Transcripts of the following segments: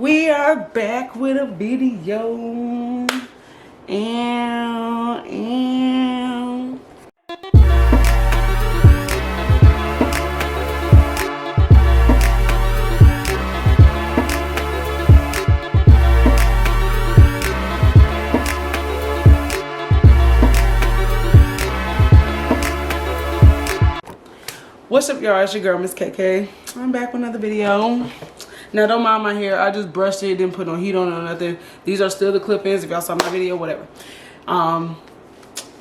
We are back with a video. And what's up, y'all? It's your girl, Misskk. I'm back with another video. Now, don't mind my hair. I just brushed it, didn't put no heat on it or nothing. These are still the clip-ins if y'all saw my video, whatever. I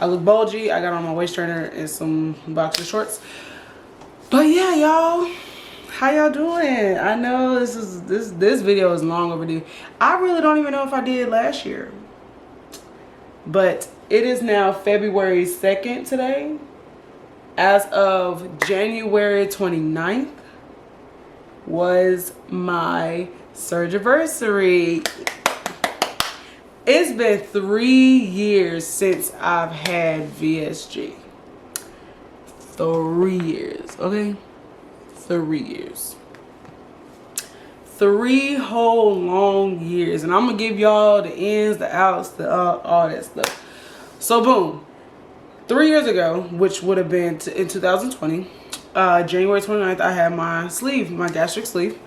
look bulgy. I got on my waist trainer and some boxer shorts. But yeah, y'all, how y'all doing? I know this video is long overdue. I really don't even know if I did last year. But it is now February 2nd today. As of January 29th was my Surgiversary. It's been 3 years since I've had VSG. 3 years, okay? 3 years. 3 whole long years. And I'm gonna give y'all the ins, the outs, the all that stuff. So boom. 3 years ago, which would have been in 2020, January 29th, I had my sleeve, my gastric sleeve.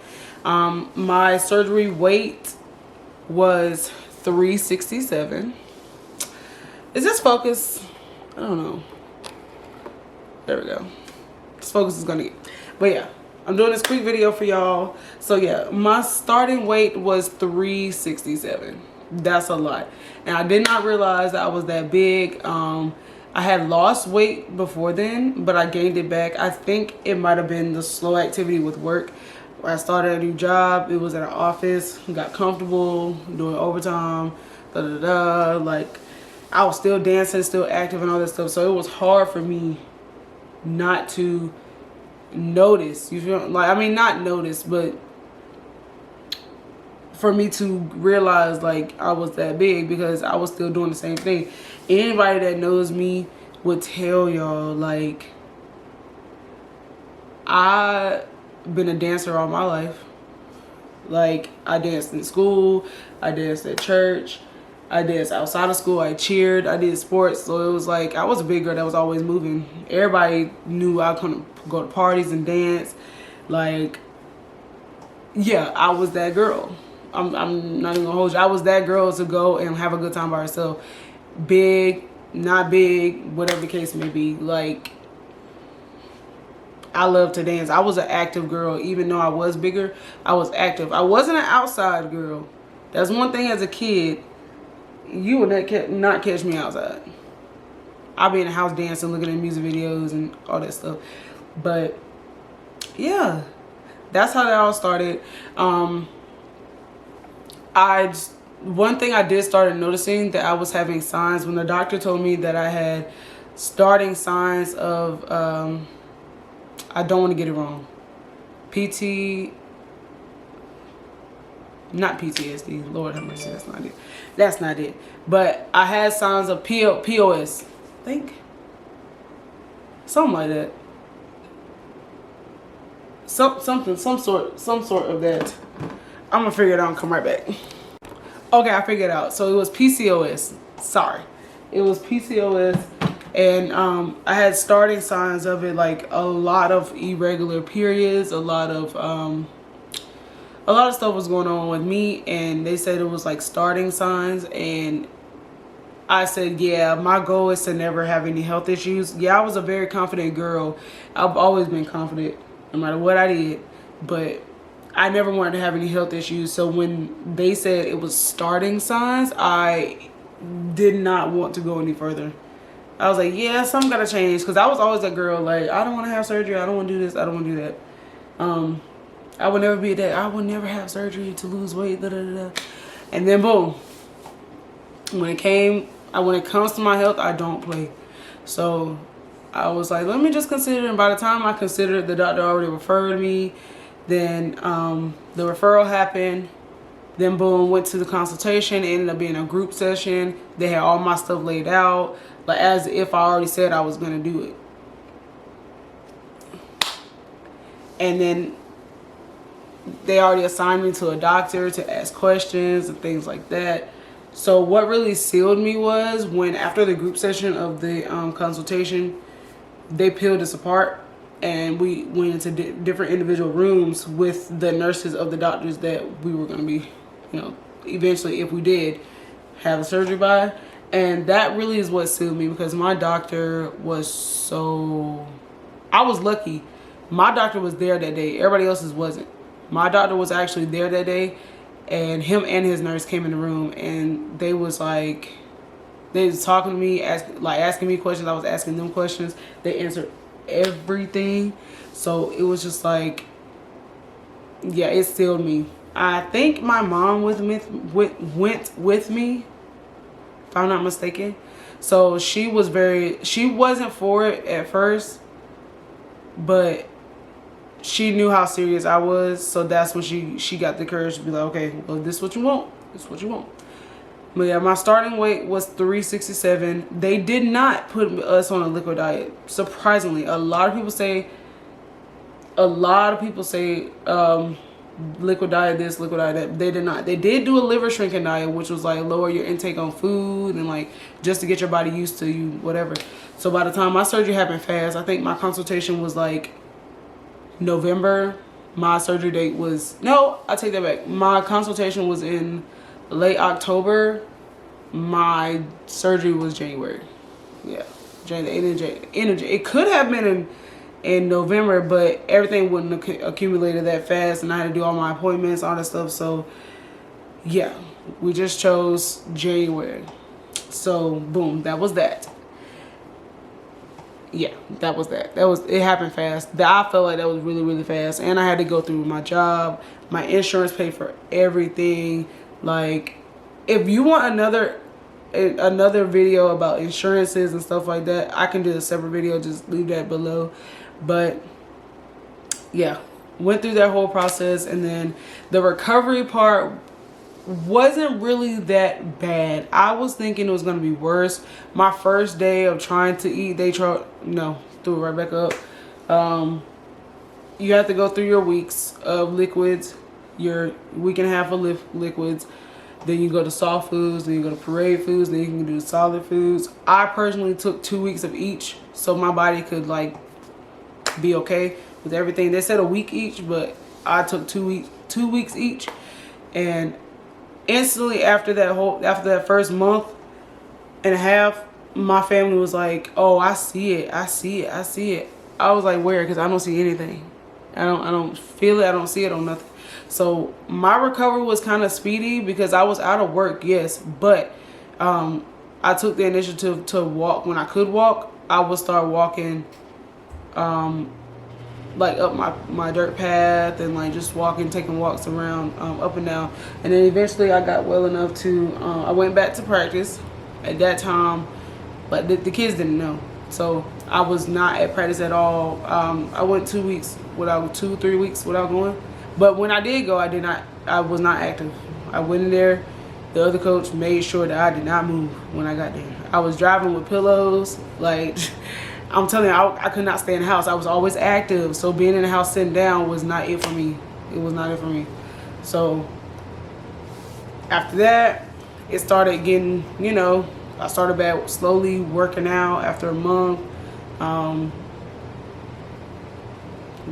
My surgery weight was 367. Is this focus? I don't know. There we go. This focus is gonna get. But yeah, I'm doing this quick video for y'all. So yeah, my starting weight was 367. That's a lot. And I did not realize that I was that big. I had lost weight before then, but I gained it back. I think it might have been the slow activity with work. I started a new job. It was at an office. Got comfortable doing overtime. Like, I was still dancing, still active and all that stuff. So it was hard for me not to notice. You feel like, I mean, not notice, but for me to realize like I was that big because I was still doing the same thing. Anybody that knows me would tell y'all, like, I've been a dancer all my life. Like, I danced in school, I danced at church, I danced outside of school, I cheered, I did sports. So it was like I was a big girl that was always moving. Everybody knew I couldn't go to parties and dance. Like, yeah, I was that girl. I'm not even gonna hold you. I was that girl to go and have a good time by herself. Big, not big, whatever the case may be. Like, I love to dance. I was an active girl. Even though I was bigger, I was active. I wasn't an outside girl. That's one thing as a kid. You would not catch me outside. I'll be in the house dancing, looking at music videos and all that stuff. But yeah, that's how that all started. One thing I did start noticing that I was having signs when the doctor told me that I had starting signs of, I don't want to get it wrong, not PTSD, Lord have mercy, that's not it. That's not it. But I had signs of POS, I think. Something like that. Some sort of that. I'm gonna figure it out and come right back. Okay, I figured it out. So it was PCOS. Sorry. It was PCOS. And I had starting signs of it, like a lot of irregular periods, a lot of stuff was going on with me, and they said it was like starting signs. And I said, yeah, my goal is to never have any health issues. Yeah, I was a very confident girl. I've always been confident no matter what I did, but I never wanted to have any health issues. So when they said it was starting signs, I did not want to go any further. I was like, yeah, something gotta change, because I was always that girl, like, I don't want to have surgery, I don't want to do this, I don't want to do that. I would never be that. I would never have surgery to lose weight. And then boom, when it comes to my health, I don't play. So I was like, let me just consider. And by the time I considered, the doctor already referred me. Then the referral happened. Then boom, went to the consultation. It ended up being a group session. They had all my stuff laid out, like as if I already said I was gonna do it. And then they already assigned me to a doctor to ask questions and things like that. So what really sealed me was when after the group session of the consultation, they peeled us apart and we went into different individual rooms with the nurses of the doctors that we were going to be, you know, eventually, if we did have a surgery by. And that really is what sealed me, because my doctor was so, I was lucky. My doctor was there that day. Everybody else's wasn't. My doctor was actually there that day, and him and his nurse came in the room, and they was like, they was talking to me, asking me questions. I was asking them questions. They answered everything. So it was just like, yeah, it sealed me. I think my mom went with me, if I'm not mistaken. So she wasn't for it at first, but she knew how serious I was. So that's when she got the courage to be like, okay, well, this is what you want. This is what you want. But yeah, my starting weight was 367. They did not put us on a liquid diet. Surprisingly, a lot of people say liquid diet this, liquid diet that. They did not. They did do a liver shrinking diet, which was like lower your intake on food and like just to get your body used to you, whatever. So by the time my surgery happened fast, I think my consultation was like November. My surgery date was, no, I take that back. My consultation was in late October. My surgery was January. Yeah, January. It could have been in November, but everything wouldn't have accumulated that fast, and I had to do all my appointments, all that stuff. So yeah, we just chose January. So boom, that was that. Yeah, that was that. It happened fast. I felt like that was really, really fast. And I had to go through my job. My insurance paid for everything. Like, if you want another video about insurances and stuff like that, I can do a separate video. Just leave that below. But yeah, went through that whole process, and then the recovery part wasn't really that bad. I was thinking it was going to be worse. My first day of trying to eat, threw it right back up. You have to go through your weeks of liquids, your week and a half of liquids. Then you go to soft foods, then you go to parade foods, then you can do solid foods. I personally took 2 weeks of each, so my body could like be okay with everything. They said a week each, but I took 2 weeks each. And instantly after that first month and a half, my family was like, oh, I see it. I was like, where? Because I don't see anything. I don't feel it. I don't see it on nothing. So my recovery was kind of speedy because I was out of work, yes, but I took the initiative to walk. When I could walk, I would start walking like up my dirt path and like just walking, taking walks around up and down. And then eventually I got well enough to I went back to practice at that time, but the kids didn't know, so I was not at practice at all. I went 2 weeks without 3 weeks without going, but when I did go, I was not active. I went in there, the other coach made sure that I did not move when I got there. I was driving with pillows, like I'm telling you, I could not stay in the house. I was always active, so being in the house sitting down was not it for me. It was not it for me. So after that, it started getting, I started back slowly working out after a month.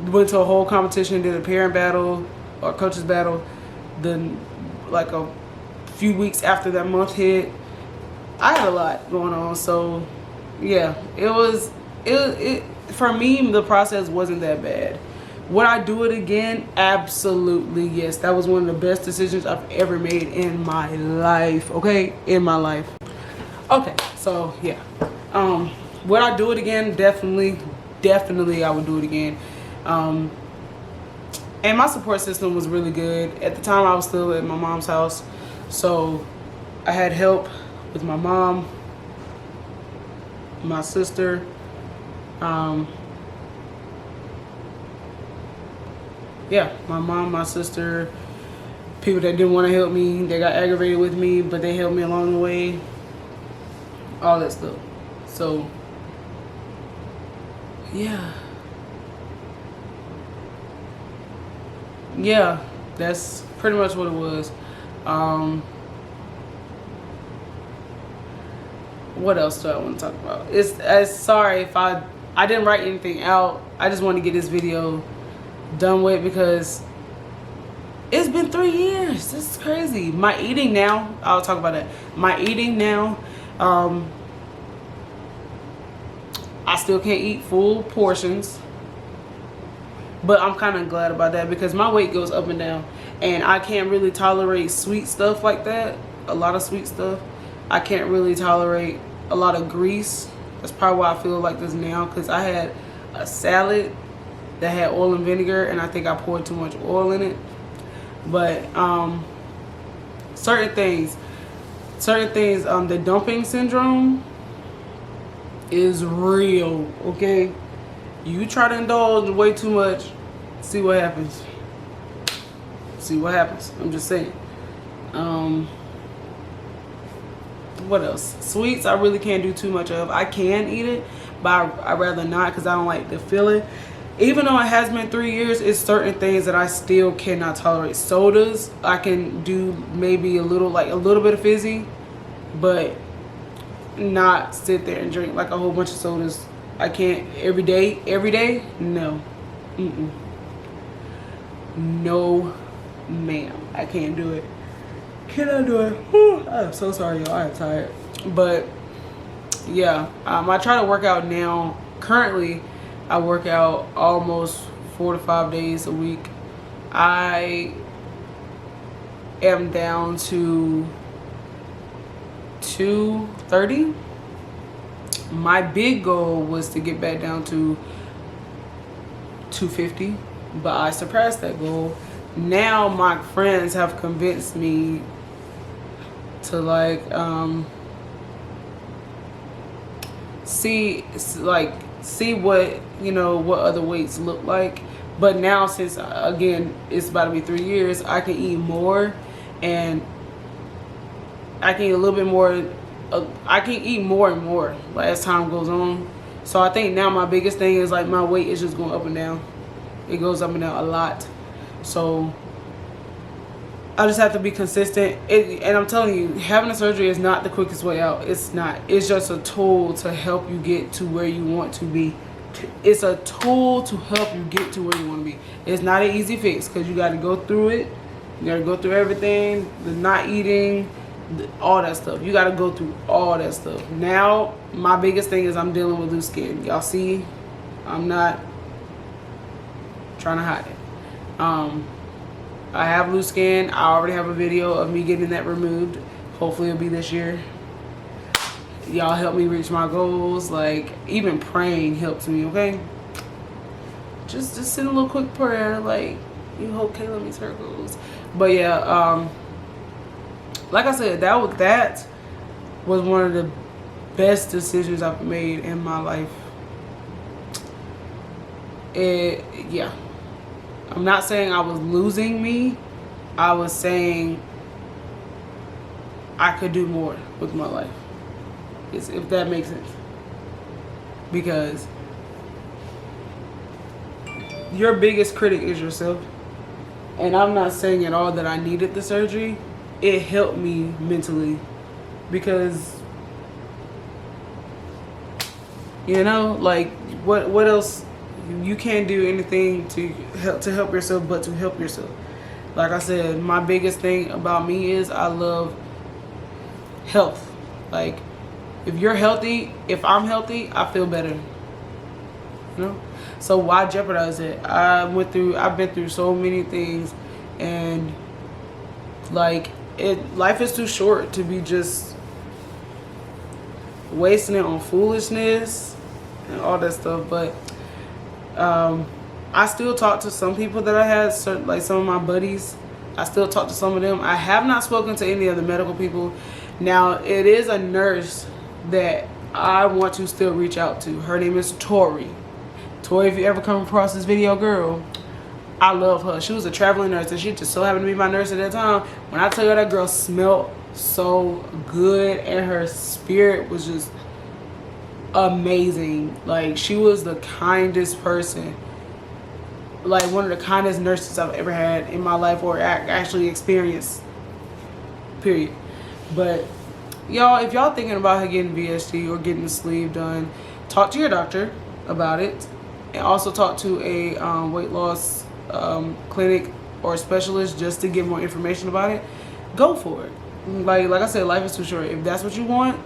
Went to a whole competition, did a parent battle or coaches battle. Then like a few weeks after that month hit, I had a lot going on. So yeah, it for me, the process wasn't that bad. Would I do it again? Absolutely yes. That was one of the best decisions I've ever made in my life. Okay, in my life. Okay, so yeah, would I do it again? Definitely I would do it again. And my support system was really good. At the time, I was still at my mom's house, so I had help with my mom, my sister, yeah, my mom, my sister, people that didn't want to help me, they got aggravated with me, but they helped me along the way, all that stuff. So yeah, yeah, that's pretty much what it was. What else do I want to talk about? It's sorry if I didn't write anything out. I just want to get this video done with because it's been 3 years. This is crazy. My eating now, I'll talk about that. My eating now, I still can't eat full portions, but I'm kind of glad about that because my weight goes up and down, and I can't really tolerate sweet stuff like that. A lot of sweet stuff. I can't really tolerate a lot of grease. That's probably why I feel like this now, because I had a salad that had oil and vinegar, and I think I poured too much oil in it. But certain things, the dumping syndrome is real, okay? You try to indulge way too much, see what happens. See what happens. I'm just saying. What else? Sweets I really can't do too much of. I can eat it, but I'd rather not because I don't like the feeling. Even though it has been 3 years, it's certain things that I still cannot tolerate. Sodas, I can do maybe a little bit of fizzy, but not sit there and drink like a whole bunch of sodas. I can't every day. No. No, ma'am. I can't do it. Cannot do it. Whew. I'm so sorry, y'all. I'm tired. But yeah, I try to work out now. Currently, I work out almost 4 to 5 days a week. I am down to 230. My big goal was to get back down to 250, but I surpassed that goal. Now my friends have convinced me to like see what, you know, what other weights look like. But now, since again it's about to be 3 years, I can eat more, and I can eat a little bit more. I can eat more and more like as time goes on. So I think now my biggest thing is like my weight is just going up and down. It goes up and down a lot. So I just have to be consistent. And I'm telling you, having a surgery is not the quickest way out. It's not. It's just a tool to help you get to where you want to be. It's a tool to help you get to where you want to be. It's not an easy fix because you got to go through it. You got to go through everything. The not eating, all that stuff. You got to go through all that stuff. Now, my biggest thing is I'm dealing with loose skin. Y'all see, I'm not trying to hide it. I have loose skin. I already have a video of me getting that removed. Hopefully it'll be this year. Y'all help me reach my goals. Like, even praying helps me, okay? Just send a little quick prayer, like, you hope Kayla meets her goals. But yeah, like I said, that was one of the best decisions I've made in my life. Yeah. I'm not saying I was losing me. I was saying I could do more with my life. If that makes sense. Because your biggest critic is yourself. And I'm not saying at all that I needed the surgery. It helped me mentally. Because, you know, like, what else? You can't do anything to help yourself but to help yourself. Like I said, my biggest thing about me is I love health. Like, if you're healthy, if I'm healthy, I feel better. You know? So why jeopardize it? I've been through so many things, and like, life is too short to be just wasting it on foolishness and all that stuff. But I still talk to some people that I had, like some of my buddies. I still talk to some of them. I have not spoken to any of the medical people. Now, it is a nurse that I want to still reach out to. Her name is Tori. Tori, if you ever come across this video, girl, I love her. She was a traveling nurse, and she just so happened to be my nurse at that time. When I tell you that girl smelled so good, and her spirit was just amazing. Like, she was the kindest person. like one of the kindest nurses I've ever had in my life, or actually experienced, period. But y'all, if y'all thinking about getting VSG or getting the sleeve done, talk to your doctor about it, and also talk to a weight loss clinic or specialist just to get more information about it. Go for it. Like I said, life is too short. If that's what you want,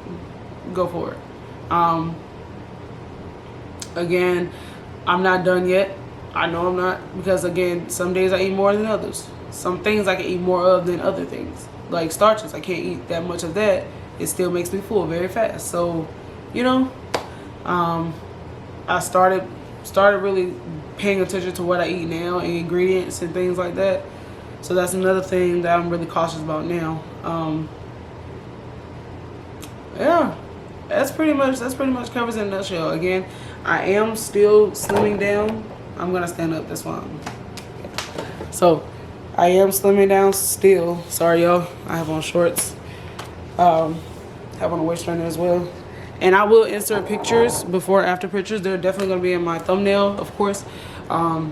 go for it. Again, I'm not done yet. I know I'm not, because again, some days I eat more than others. Some things I can eat more of than other things. Like starches, I can't eat that much of that. It still makes me full very fast. So, you know, I started really paying attention to what I eat now and ingredients and things like that. So that's another thing that I'm really cautious about now. Yeah, that's pretty much covers in a nutshell. Again, I am still slimming down. I'm gonna stand up this one. So I am slimming down still. Sorry y'all, I have on shorts. Have on a waist trainer as well. And I will insert pictures, before after pictures. They're definitely gonna be in my thumbnail, of course. I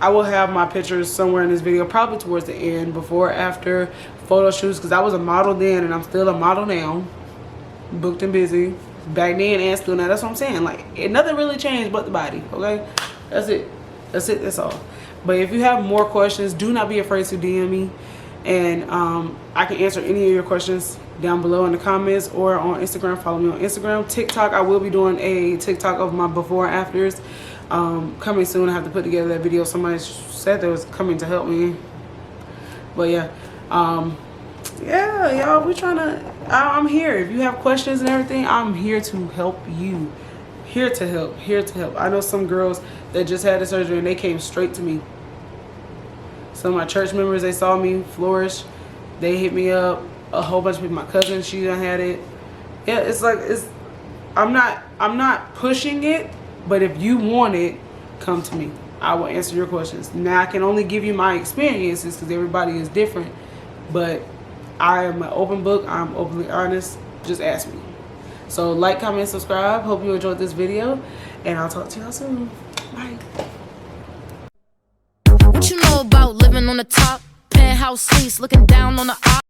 will have my pictures somewhere in this video, probably towards the end, before after photo shoots, because I was a model then and I'm still a model now. Booked and busy. Back then and still now. That's what I'm saying. Like, nothing really changed but the body. Okay, that's it. That's all. But if you have more questions, do not be afraid to DM me, and I can answer any of your questions down below in the comments or on Instagram. Follow me on Instagram. TikTok, I will be doing a TikTok of my before and afters coming soon. I have to put together that video. Somebody said they was coming to help me, but yeah, yeah, y'all, we trying to, I'm here. If you have questions and everything, I'm here to help you. Here to help. I know some girls that just had the surgery and they came straight to me. Some of my church members, they saw me flourish. They hit me up. A whole bunch of people, my cousin, she done had it. Yeah, it's like, I'm not pushing it, but if you want it, come to me. I will answer your questions. Now, I can only give you my experiences because everybody is different, but I am an open book. I'm openly honest. Just ask me. So like, comment, subscribe. Hope you enjoyed this video, and I'll talk to y'all soon. Bye. What you know about living on the top? Penthouse suites, looking down on the